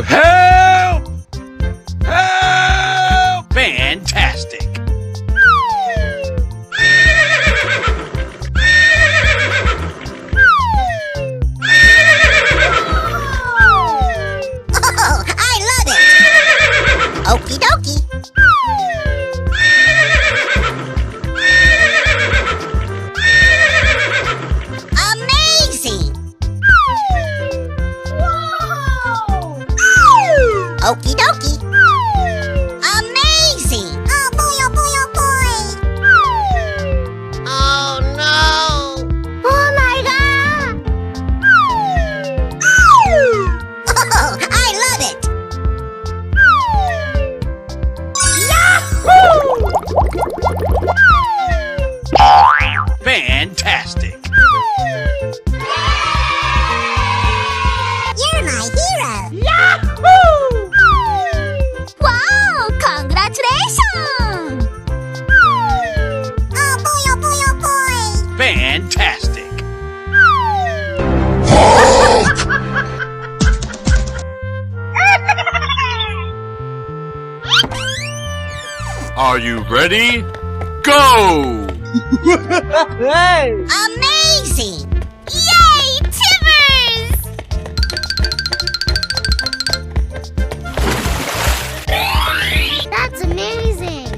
Help! Help! Fantastic! Oh, I love it! Okie dokie. Amazing! Whoa! Okie dokie. Amazing! Oh boy, oh boy, oh boy! Oh no! Oh my god! Oh, I love it! Yahoo! Fantastic! You're my hero! Yahoo! Wow! Congratulations! Oh boy, oh boy, oh boy! Fantastic! Are you ready? Go! Amazing! Yay! Timbers! That's amazing!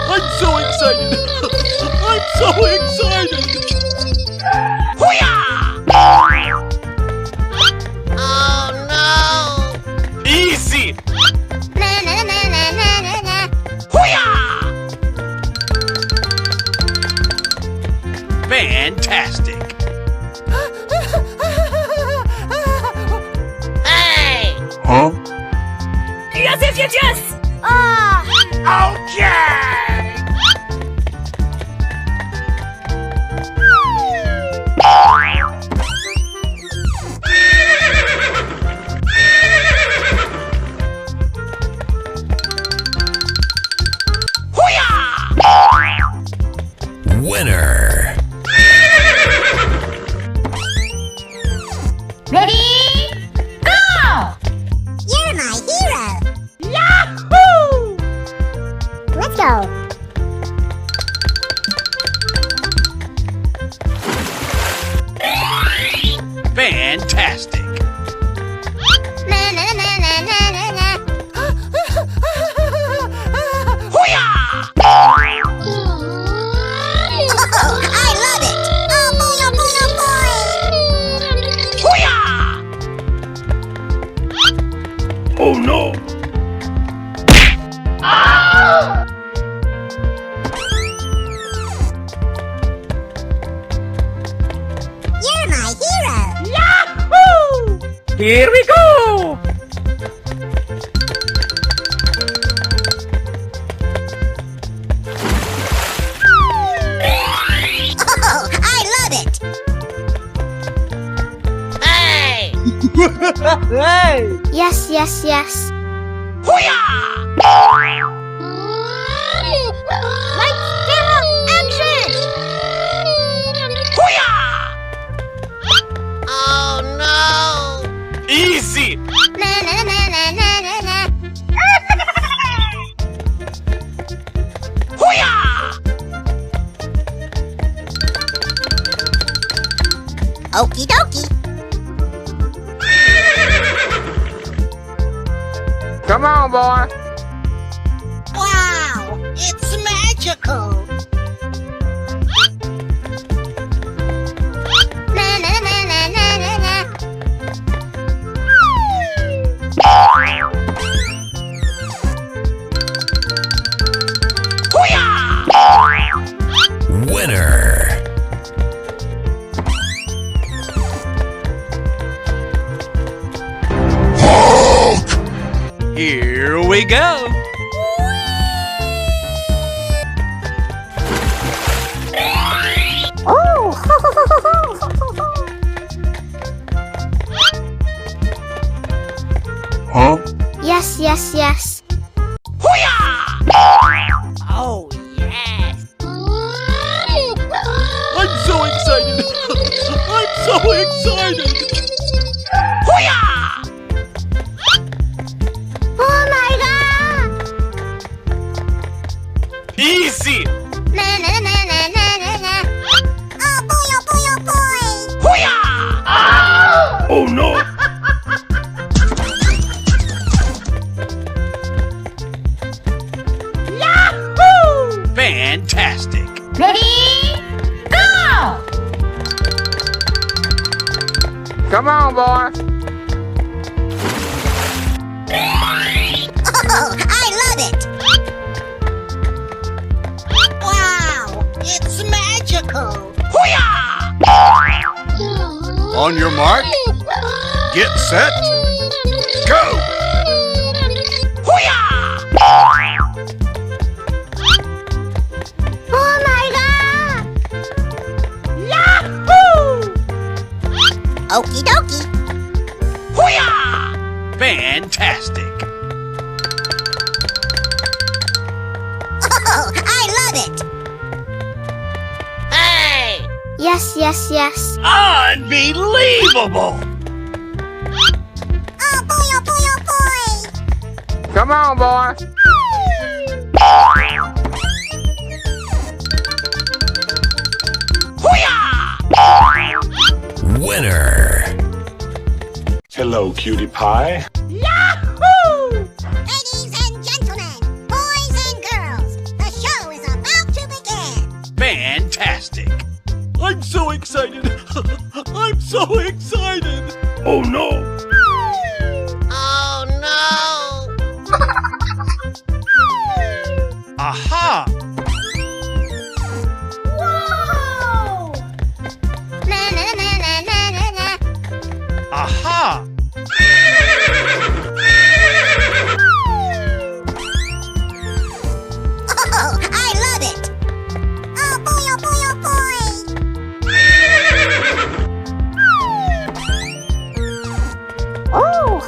I'm so excited! I'm so excited! Oh no! Easy! Na na na na na na na. Fantastic! Hey! Huh? Yes, yes, yes, yes! Ah! Okay! Winner! Ready? Go! You're my hero! Yahoo! Let's go! Fantastic! Na na na na na na na. Oh, I love it! Oh boy, oh boy, oh boy! Oh no! You're my hero! Yahoo! Here we go! Oh, I love it! Hey! Yes, yes, yes. Lights, camera, action! Oh no! Easy! Na na na na na na na. Okie dokie. Come on, boy! Wow! It's magical! Na na na na na na na. Winner! Here we go! Huh? Yes, yes, yes. Oh, yes! so excited! Oh my god! Easy! Na na na na na na na. Oh boy, oh boy, oh boy! Oh no! Yahoo! Fantastic! Ready? Go! Come on, boy. Oh, I love it! Wow, it's magical! On your mark, get set, go! Oh my god! Yahoo! Okie dokie! Fantastic! Oh, I love it! Hey! Yes, yes, yes. Unbelievable! Oh boy, oh boy, oh boy! Come on, boy. Winner. Hello, cutie pie. Yahoo! Ladies and gentlemen, boys and girls, the show is about to begin! Fantastic! I'm so excited! I'm so excited! Oh no! Oh no! Aha! Whoa! Na na na na na na na. Aha! Oh, I love it! Oh boy, oh boy, oh boy! Oh!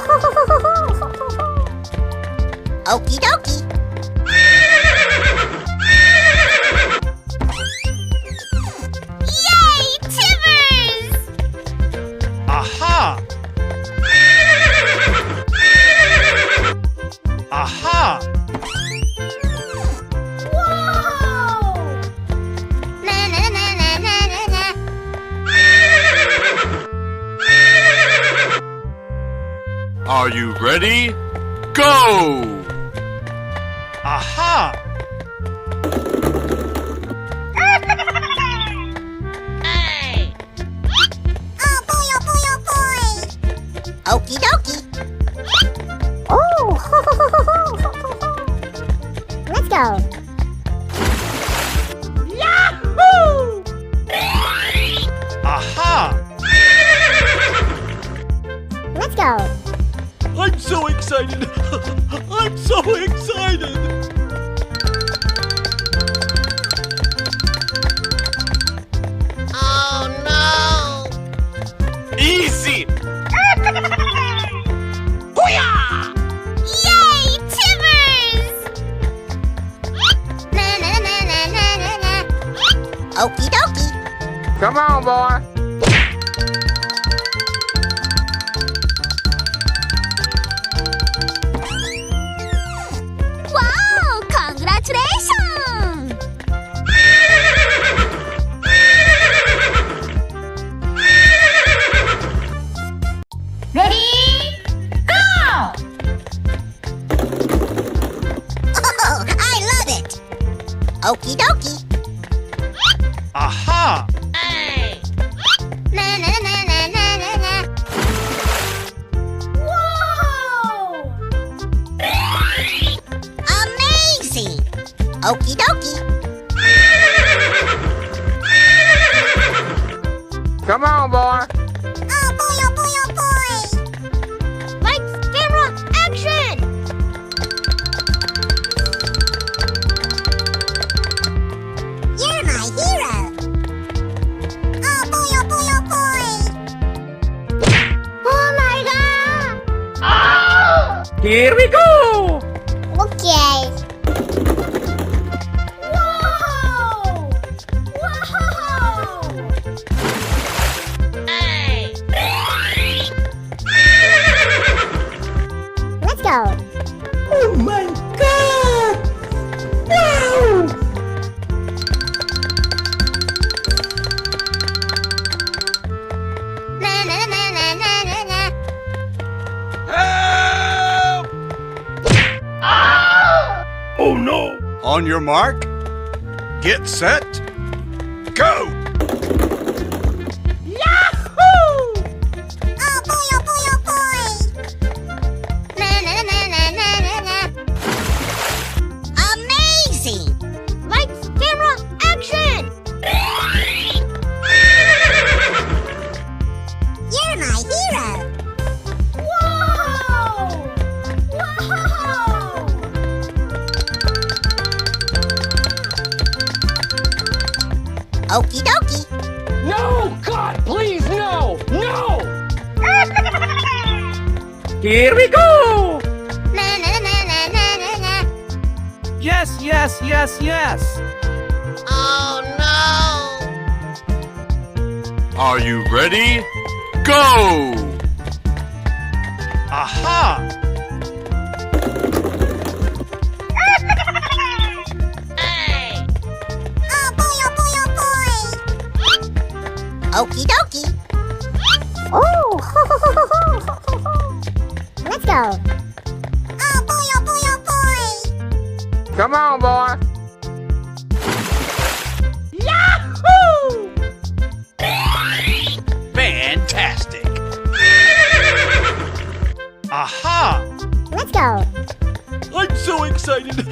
Okie dokie! Yay, Timbers! Aha! Aha! Whoa! Na na na na na na na. Are you ready? Go! Aha! Hey! Oh boy, oh boy, oh boy! Okie dokie! Oh! Let's go! Yahoo! Aha! Let's go! I'm so excited! I'm so excited! Oh no! Easy! Yay, Timbers! Na na na na na na na. Okie dokie! Come on, boy. Wow, congratulations! Ready? Go! Oh, I love it! Okie dokie! Aha! Hey! Na na na na na na na. Whoa! Amazing! Okie dokie! Come on, boy. Oh boy, oh boy, oh boy! Lights, camera, action! You're my hero! Oh boy, oh boy, oh boy! Oh my god! Here we go. Okay. Whoa! Whoa! Hey! your mark, get set, go! Yahoo! Oh boy, oh boy, oh boy! Na na na na na na na. Amazing! Lights, camera, action! You're my hero! Whoa! Whoa! Okie dokie! No! God, please, no! No! Here we go! Na na na na na na na. Yes, yes, yes, yes! Oh no! Are you ready? Go! Aha! Oh boy, oh boy, oh boy! Okie dokie! Oh! Let's go! Oh boy, oh boy, oh boy! Come on, boy. Yahoo! Fantastic! Aha! Let's go! I'm so excited!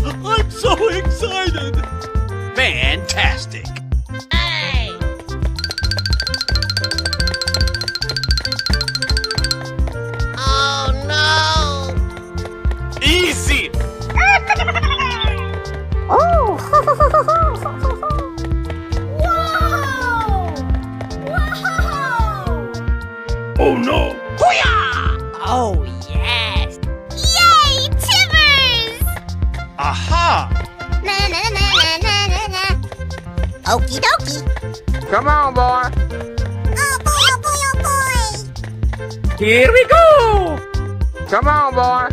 I'm so excited! Fantastic! Hey! Oh no! Easy! Oh! Whoa! Whoa! Oh no! Oh, yes! Yay, Timbers! Aha! Na na na na na na na. Okie dokie. Come on, boy. Oh boy, oh boy, oh boy. Here we go! Come on, boy.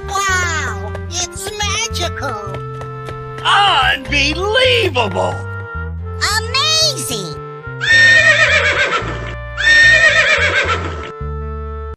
Wow, it's magical. Unbelievable!